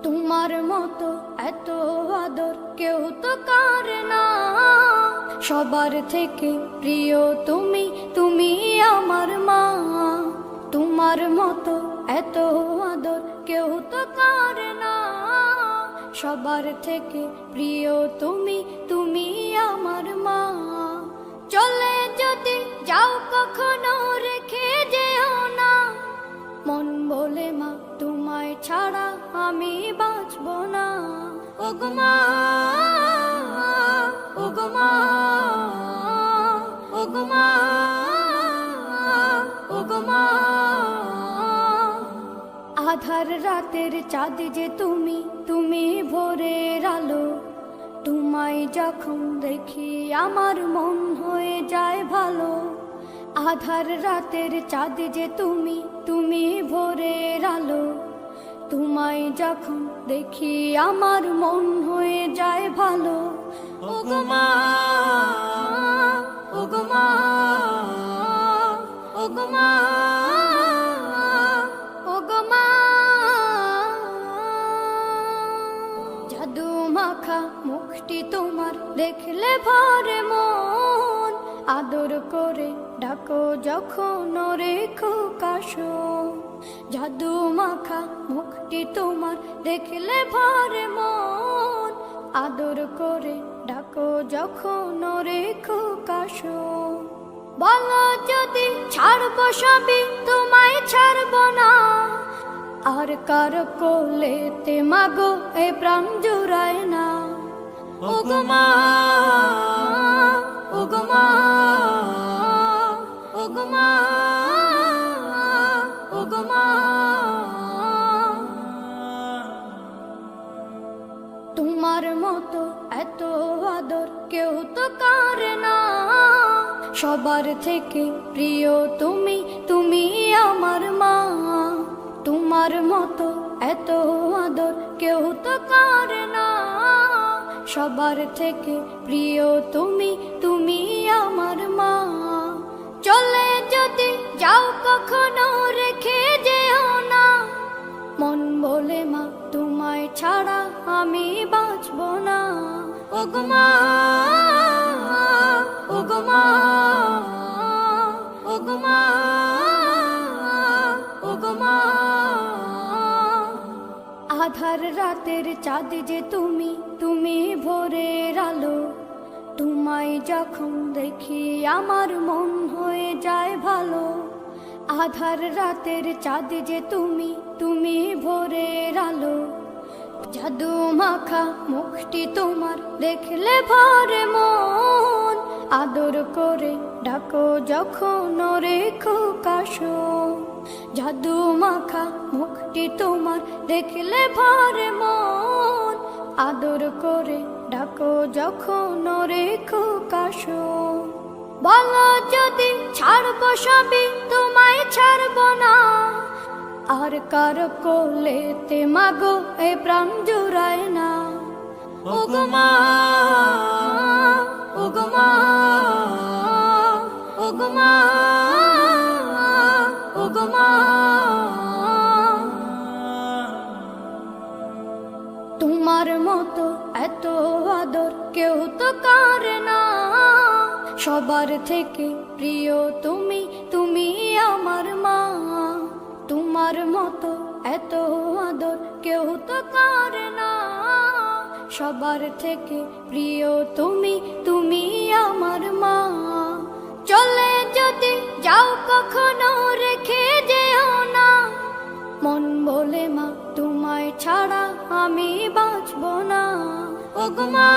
তোমার মতো এত আদর কেউ তো করে না, সবার থেকে প্রিয় তুমি, তুমি আমার মা। তোমার মতো এত আদর কেউ তো করে না, সবার থেকে প্রিয় তুমি, তুমি আমার মা। চলে যদি যাও কখনো রেখে যেও না, মন বলে মা তোমায় ছাড়া আমি বাঁচব না। ওগো মা, ওগো মা, ওগো মা, ওগো মা। আধার রাতের চাঁদ যে তুমি, তুমি ভোরের আলো। তোমায় যখন দেখি আমার মন হয়ে যায় ভালো। আধার রাতের চাঁদ যে তুমি, তুমি ভোরের আলো। তোমায় যখন দেখি আমার মন হয়ে যায় ভালো। ওগো মা, ওগো মা, ওগো মা, ওগো মা। জাদু মাখা মুখটি তোমার দেখলে ভরে মন, আদর করে ডাকো যখন রেখো কাশো। জাদু মাখা মুখটি তোমার দেখলে ভরে মন, আদর করে ডাকো যখন রেখো কাশো। বলো যদি ছাড়বো সবই তোমায় ছাড়বো না, আর কার কোলেতে মাগো এ প্রাণ জুড়ায় না। ওগো মা, ওগো মা, ওগো মা, ওগো মা। তোমার মতো এত আদর কেউ তো করে না, সবার থেকে প্রিয় তুমি, তুমি আমার মা। তোমার মতো এত আদর কেউ তো করে না, সবার থেকে প্রিয় তুমি, তুমি আমার মা। চলে যদি যাও কখনো রেখে যেও না, মন বলে মা তোমায় ছাড়া আমি বাঁচব না। ওগো মা, ওগো মা, ওগো মা, ওগো মা। আধার রাতের চাঁদ যে তুমি, তুমি ভোরের আলো। তোমায় যখন দেখি আমার মন হয়ে যায় ভালো। আধার রাতের চাঁদ যে তুমি, তুমি ভোরের আলো। জাদু মাখা মুখটি তোমার দেখলে ভরে মন, আদর করে ডাকো যখন রেখো কাশো। জাদু মাখা মুখটি তোমার দেখলে ভরে মন, আদর করে ডাকো যখন রেখো কাশো। বলো যদি ছাড়বো সবই তোমায় ছাড়বো না, আর কার কোলেতে মাগো এ প্রাণ জুড়ায় না। ওগো মা, ওগো মা, ওগো মা, ওগো মা। তোমার মতো এত আদর কেউ তো করে না, সবার থেকে প্রিয় তুমি, তুমি আমার মা। তোমার মতো এত আদর কেউ তো করে না, সবার থেকে প্রিয় তুমি, তুমি আমার মা। চলে যদি যাও কখনো রেখে যেও না, মন বলে মা তোমায় ছাড়া আমি বাঁচব না। ওগো মা।